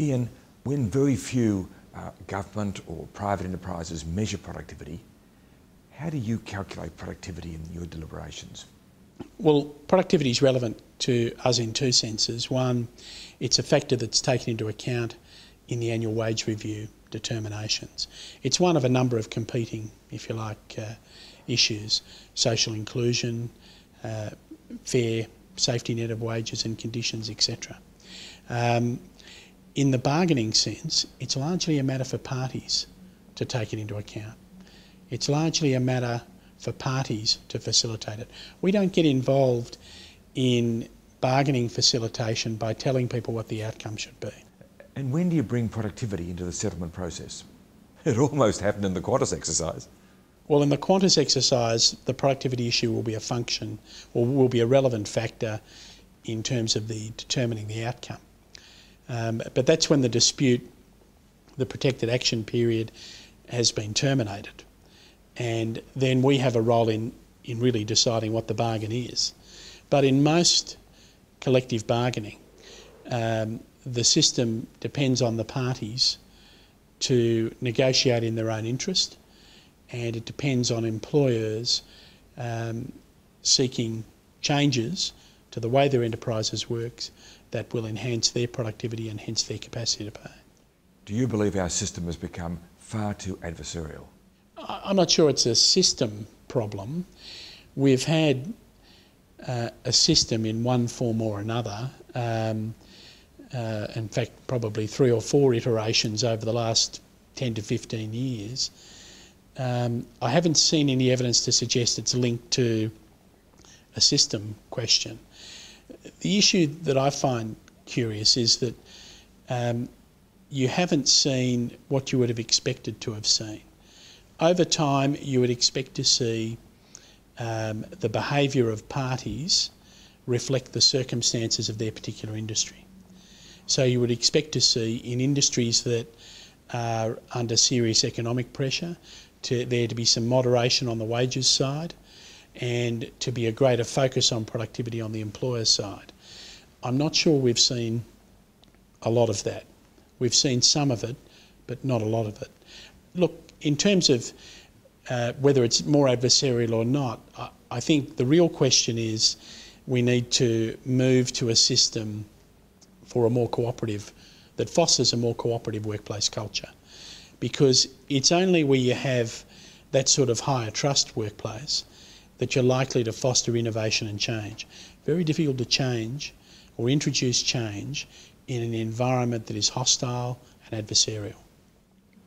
Iain, when very few government or private enterprises measure productivity, how do you calculate productivity in your deliberations? Well, productivity is relevant to us in two senses. One, it's a factor that's taken into account in the annual wage review determinations. It's one of a number of competing, if you like, issues: social inclusion, fair safety net of wages and conditions, etc. In the bargaining sense, it's largely a matter for parties to take it into account. It's largely a matter for parties to facilitate it. We don't get involved in bargaining facilitation by telling people what the outcome should be. And when do you bring productivity into the settlement process? It almost happened in the Qantas exercise. Well, in the Qantas exercise, the productivity issue will be a function, or will be a relevant factor in terms of determining the outcome. But that's when the dispute, the protected action period, has been terminated. And then we have a role in really deciding what the bargain is. But in most collective bargaining, the system depends on the parties to negotiate in their own interest, and it depends on employers seeking changes to the way their enterprises works that will enhance their productivity and hence their capacity to pay. Do you believe our system has become far too adversarial? I'm not sure it's a system problem. We've had a system in one form or another, in fact probably 3 or 4 iterations over the last 10 to 15 years. I haven't seen any evidence to suggest it's linked to a system question. The issue that I find curious is that you haven't seen what you would have expected to have seen. Over time, you would expect to see the behaviour of parties reflect the circumstances of their particular industry. So you would expect to see in industries that are under serious economic pressure, there to be some moderation on the wages side and to be a greater focus on productivity on the employer side. I'm not sure we've seen a lot of that. We've seen some of it, but not a lot of it. Look, in terms of whether it's more adversarial or not, I think the real question is we need to move to a system for a more cooperative, that fosters a more cooperative workplace culture. Because it's only where you have that sort of higher trust workplace that you're likely to foster innovation and change. Very difficult to change or introduce change in an environment that is hostile and adversarial.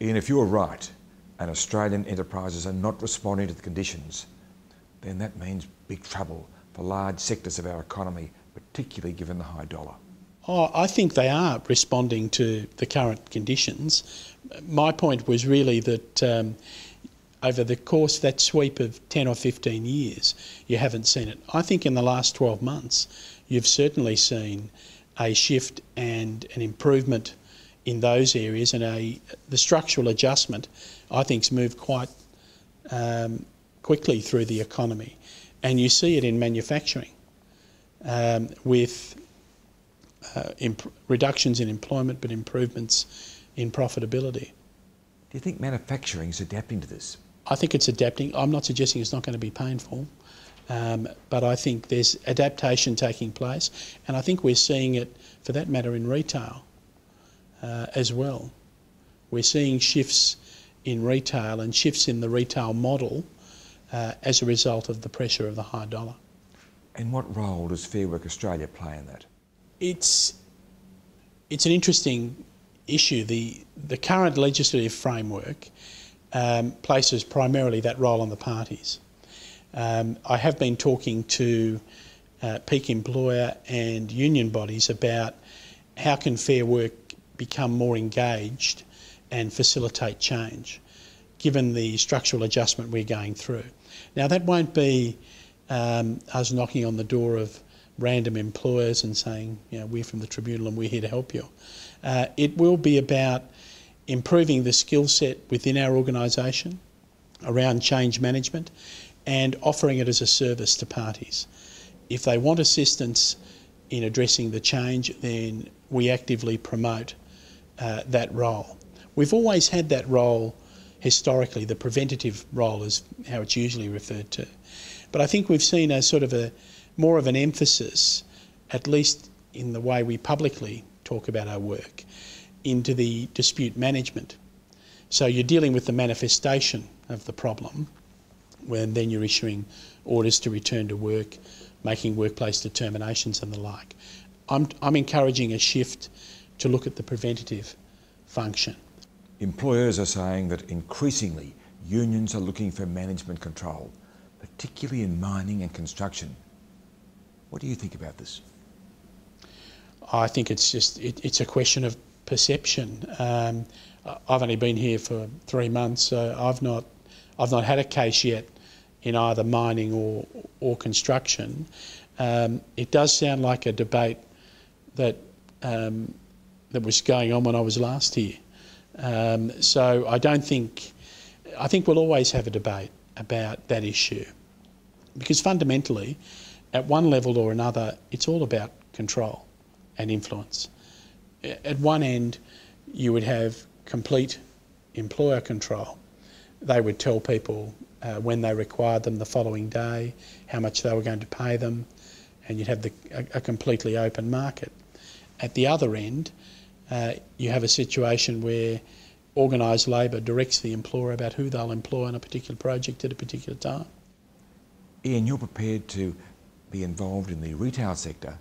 Iain, if you're right and Australian enterprises are not responding to the conditions, then that means big trouble for large sectors of our economy, particularly given the high dollar. Oh, I think they are responding to the current conditions. My point was really that over the course of that sweep of 10 or 15 years, you haven't seen it. I think in the last 12 months, you've certainly seen a shift and an improvement in those areas, and the structural adjustment, I think, has moved quite quickly through the economy. And you see it in manufacturing with reductions in employment but improvements in profitability. Do you think manufacturing is adapting to this? I think it's adapting. I'm not suggesting it's not going to be painful, but I think there's adaptation taking place, and I think we're seeing it, for that matter, in retail as well. We're seeing shifts in retail and shifts in the retail model as a result of the pressure of the high dollar. And what role does Fair Work Australia play in that? It's an interesting issue. The current legislative framework places primarily that role on the parties. I have been talking to peak employer and union bodies about how can Fair Work become more engaged and facilitate change, given the structural adjustment we're going through. Now, that won't be us knocking on the door of random employers and saying, you know, we're from the Tribunal and we're here to help you. It will be about improving the skill set within our organisation around change management and offering it as a service to parties. If they want assistance in addressing the change, then we actively promote that role. We've always had that role historically. The preventative role is how it's usually referred to. But I think we've seen a sort of more of an emphasis, at least in the way we publicly talk about our work, into the dispute management. So you're dealing with the manifestation of the problem, when then you're issuing orders to return to work, making workplace determinations and the like. I'm encouraging a shift to look at the preventative function. Employers are saying that increasingly unions are looking for management control, particularly in mining and construction. What do you think about this? I think it's a question of perception. I've only been here for 3 months, so I've not had a case yet in either mining or construction. It does sound like a debate that was going on when I was last here. So I think we'll always have a debate about that issue, because fundamentally, at one level or another, it's all about control and influence. At one end, you would have complete employer control. They would tell people when they required them the following day, how much they were going to pay them, and you'd have a completely open market. At the other end, you have a situation where organised labour directs the employer about who they'll employ on a particular project at a particular time. Iain, you're prepared to be involved in the retail sector,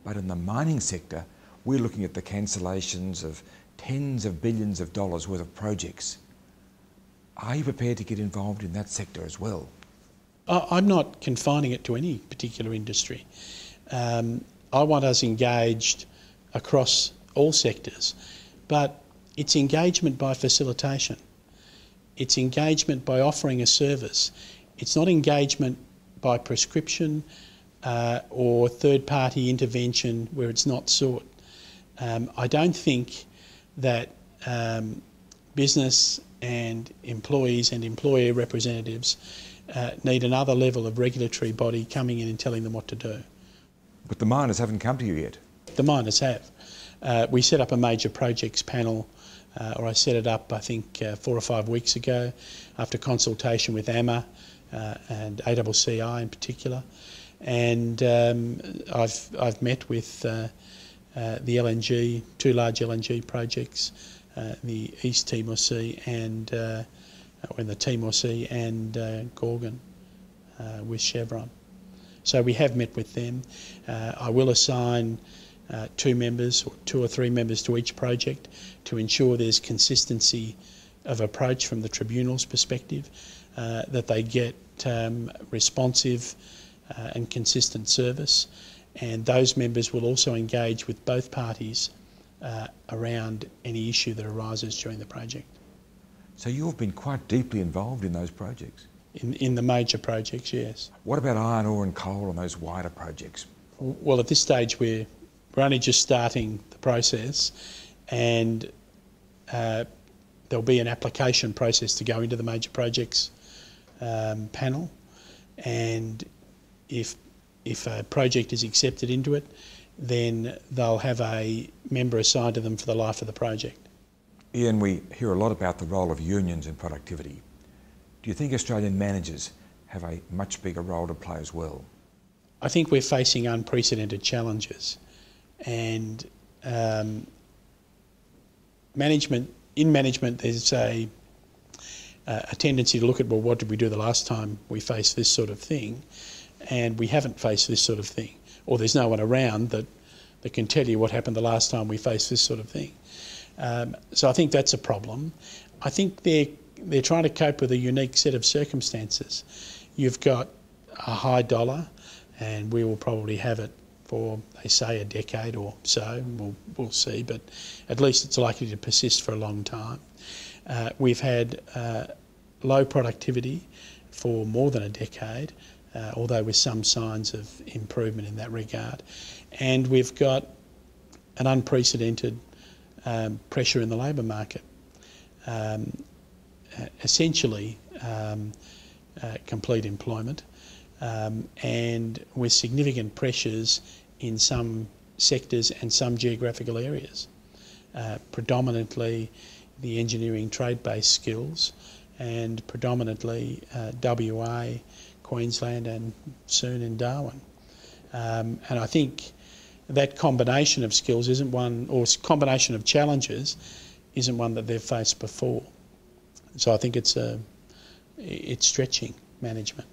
but in the mining sector, we're looking at the cancellations of tens of billions of dollars worth of projects. Are you prepared to get involved in that sector as well? I'm not confining it to any particular industry. I want us engaged across all sectors, but it's engagement by facilitation. It's engagement by offering a service. It's not engagement by prescription or third-party intervention where it's not sought. I don't think that business and employees and employee representatives need another level of regulatory body coming in and telling them what to do. But the miners haven't come to you yet. The miners have. We set up a major projects panel, or I set it up, I think, 4 or 5 weeks ago, after consultation with AMA and ACCI in particular. And I've met with the LNG, 2 large LNG projects, the East Timor Sea and the Timor Sea and Gorgon with Chevron. So we have met with them. I will assign 2 members or 2 or 3 members to each project to ensure there's consistency of approach from the tribunal's perspective, that they get responsive and consistent service, and those members will also engage with both parties around any issue that arises during the project. So you've been quite deeply involved in those projects? In the major projects, yes. What about iron ore and coal and those wider projects? Well, at this stage we're only just starting the process, and there'll be an application process to go into the major projects panel, and if a project is accepted into it, then they'll have a member assigned to them for the life of the project. Iain, we hear a lot about the role of unions in productivity. Do you think Australian managers have a much bigger role to play as well? I think we're facing unprecedented challenges, and in management there's a tendency to look at, well, what did we do the last time we faced this sort of thing? And we haven't faced this sort of thing, or there's no one around that can tell you what happened the last time we faced this sort of thing. So I think that's a problem. I think they're trying to cope with a unique set of circumstances. You've got a high dollar, and we will probably have it for, they say, a decade or so. We'll see, but at least it's likely to persist for a long time. We've had low productivity for more than a decade, although with some signs of improvement in that regard. And we've got an unprecedented pressure in the labour market. Essentially complete employment, and with significant pressures in some sectors and some geographical areas. predominantly the engineering trade-based skills, and predominantly WA, Queensland, and soon in Darwin. And I think that combination of skills isn't one, or combination of challenges isn't one that they've faced before. So I think it's stretching management.